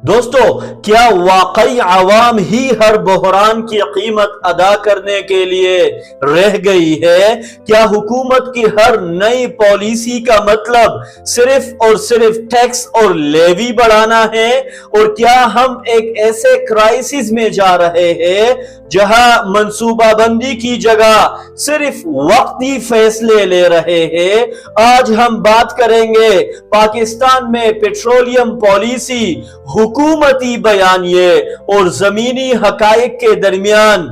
دوستو، کیا واقعی عوام ہی ہر بحران کی قیمت ادا کرنے کے لیے رہ گئی ہے؟ کیا حکومت کی ہر نئی پالیسی کا مطلب صرف اور صرف ٹیکس اور لیوی بڑھانا ہے؟ اور کیا ہم ایک ایسے کرائسس میں جا رہے ہیں جہاں منصوبہ بندی کی جگہ صرف وقتی فیصلے لے رہے ہیں؟ آج ہم بات کریں گے پاکستان میں پیٹرولیم پالیسی، حکومتی بیانیے اور زمینی حقائق کے درمیان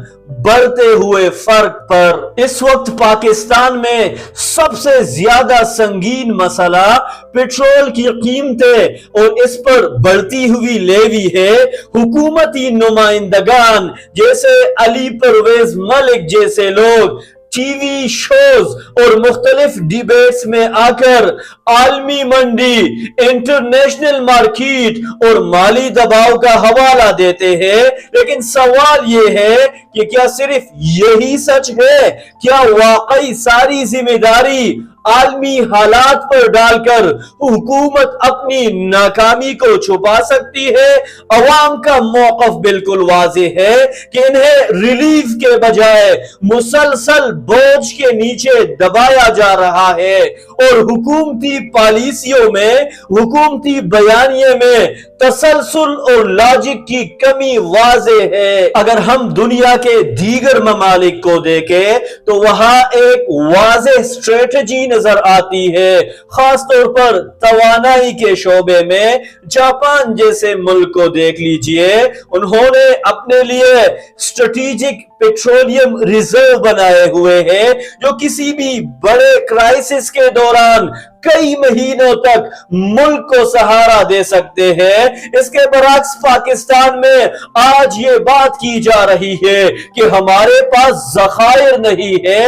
بڑھتے ہوئے فرق پر۔ اس وقت پاکستان میں سب سے زیادہ سنگین مسئلہ پیٹرول کی قیمتیں اور اس پر بڑھتی ہوئی لیوی ہے۔ حکومتی نمائندگان جیسے علی پرویز ملک جیسے لوگ ٹی وی شوز اور مختلف ڈیبیٹس میں آ کر عالمی منڈی، انٹرنیشنل مارکیٹ اور مالی دباؤ کا حوالہ دیتے ہیں، لیکن سوال یہ ہے کہ کیا صرف یہی سچ ہے؟ کیا واقعی ساری ذمہ داری عالمی حالات پر ڈال کر حکومت اپنی ناکامی کو چھپا سکتی ہے؟ عوام کا موقف بالکل واضح ہے کہ انہیں ریلیف کے بجائے مسلسل بوجھ کے نیچے دبایا جا رہا ہے، اور حکومتی پالیسیوں میں، حکومتی بیانیے میں تسلسل اور لاجک کی کمی واضح ہے۔ اگر ہم دنیا کے دیگر ممالک کو دیکھیں تو وہاں ایک واضح اسٹریٹجی نظر آتی ہے، خاص طور پر توانائی کے شعبے میں۔ جاپان جیسے ملک کو دیکھ لیجئے، انہوں نے اپنے لیے اسٹریٹجک پیٹرولیم ریزرو بنائے ہوئے ہیں جو کسی بھی بڑے کرائسس کے دوران کئی مہینوں تک ملک کو سہارا دے سکتے ہیں۔ اس کے برعکس پاکستان میں آج یہ بات کی جا رہی ہے کہ ہمارے پاس ذخائر نہیں ہے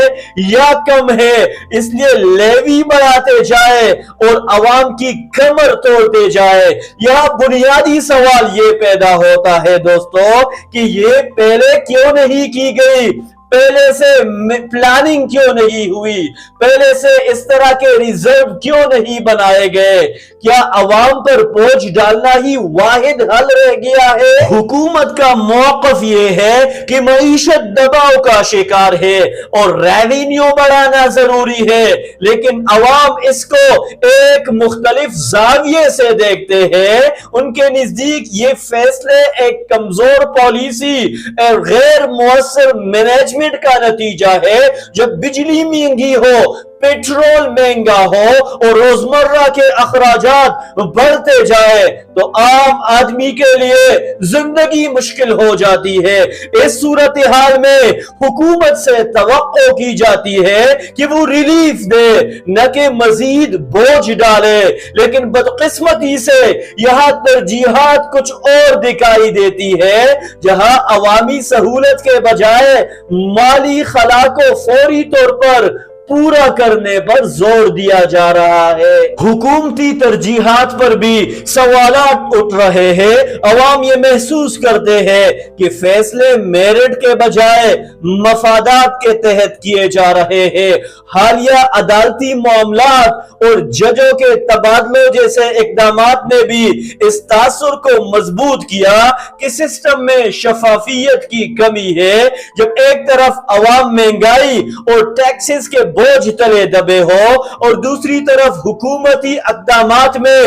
یا کم ہے، اس لیے لیوی بڑھاتے جائے اور عوام کی کمر توڑتے جائے۔ یہاں بنیادی سوال یہ پیدا ہوتا ہے دوستو کہ یہ پہلے کیوں نہیں کی گئی؟ پہلے سے پلاننگ کیوں نہیں ہوئی؟ پہلے سے اس طرح کے ریزرو کیوں نہیں بنائے گئے؟ کیا عوام پر بوجھ ڈالنا ہی واحد حل رہ گیا ہے؟ حکومت کا موقف یہ ہے کہ معیشت دباؤ کا شکار ہے اور ریونیو بڑھانا ضروری ہے، لیکن عوام اس کو ایک مختلف زاویے سے دیکھتے ہیں۔ ان کے نزدیک یہ فیصلے ایک کمزور پالیسی اور غیر مؤثر مینجمنٹ کا نتیجہ ہے۔ جب بجلی مہنگی ہو، پیٹرول مہنگا ہو اور روزمرہ کے اخراجات بڑھتے جائے تو عام آدمی کے لیے زندگی مشکل ہو جاتی ہے۔ اس صورتحال میں حکومت سے توقع کی جاتی ہے کہ وہ ریلیف دے، نہ کہ مزید بوجھ ڈالے، لیکن بدقسمتی سے یہاں ترجیحات کچھ اور دکھائی دیتی ہے، جہاں عوامی سہولت کے بجائے مالی خلا کو فوری طور پر پورا کرنے پر زور دیا جا رہا ہے۔ حکومتی ترجیحات پر بھی سوالات اٹھ رہے ہیں۔ عوام یہ محسوس کرتے ہیں کہ فیصلے میرٹ کے بجائے مفادات کے تحت کیے جا رہے ہیں۔ حالیہ عدالتی معاملات اور ججوں کے تبادلوں جیسے اقدامات نے بھی اس تاثر کو مضبوط کیا کہ سسٹم میں شفافیت کی کمی ہے۔ جب ایک طرف عوام مہنگائی اور ٹیکسز کے بوجھ تلے دبے ہو اور دوسری طرف حکومتی اقدامات میں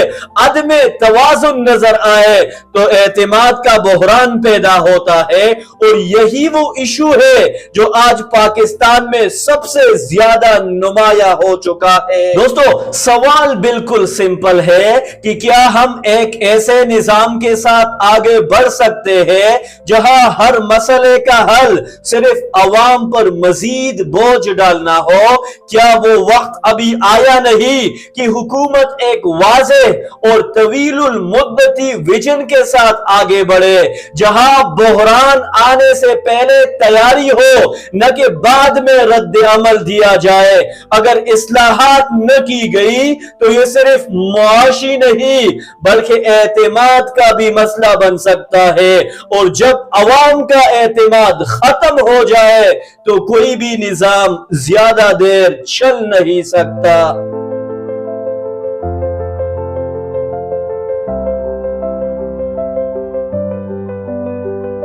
عدم توازن نظر آئے تو اعتماد کا بحران پیدا ہوتا ہے، اور یہی وہ ایشو ہے جو آج پاکستان میں سب سے زیادہ نمایاں ہو چکا ہے۔ دوستو، سوال بالکل سمپل ہے کہ کیا ہم ایک ایسے نظام کے ساتھ آگے بڑھ سکتے ہیں جہاں ہر مسئلے کا حل صرف عوام پر مزید بوجھ ڈالنا ہو؟ کیا وہ وقت ابھی آیا نہیں کہ حکومت ایک واضح اور طویل المدتی ویژن کے ساتھ آگے بڑھے، جہاں بحران آنے سے پہلے تیاری ہو، نہ کہ بعد میں رد عمل دیا جائے؟ اگر اصلاحات نہ کی گئی تو یہ صرف معاشی نہیں بلکہ اعتماد کا بھی مسئلہ بن سکتا ہے، اور جب عوام کا اعتماد ختم ہو جائے تو کوئی بھی نظام زیادہ دیر چل نہیں سکتا۔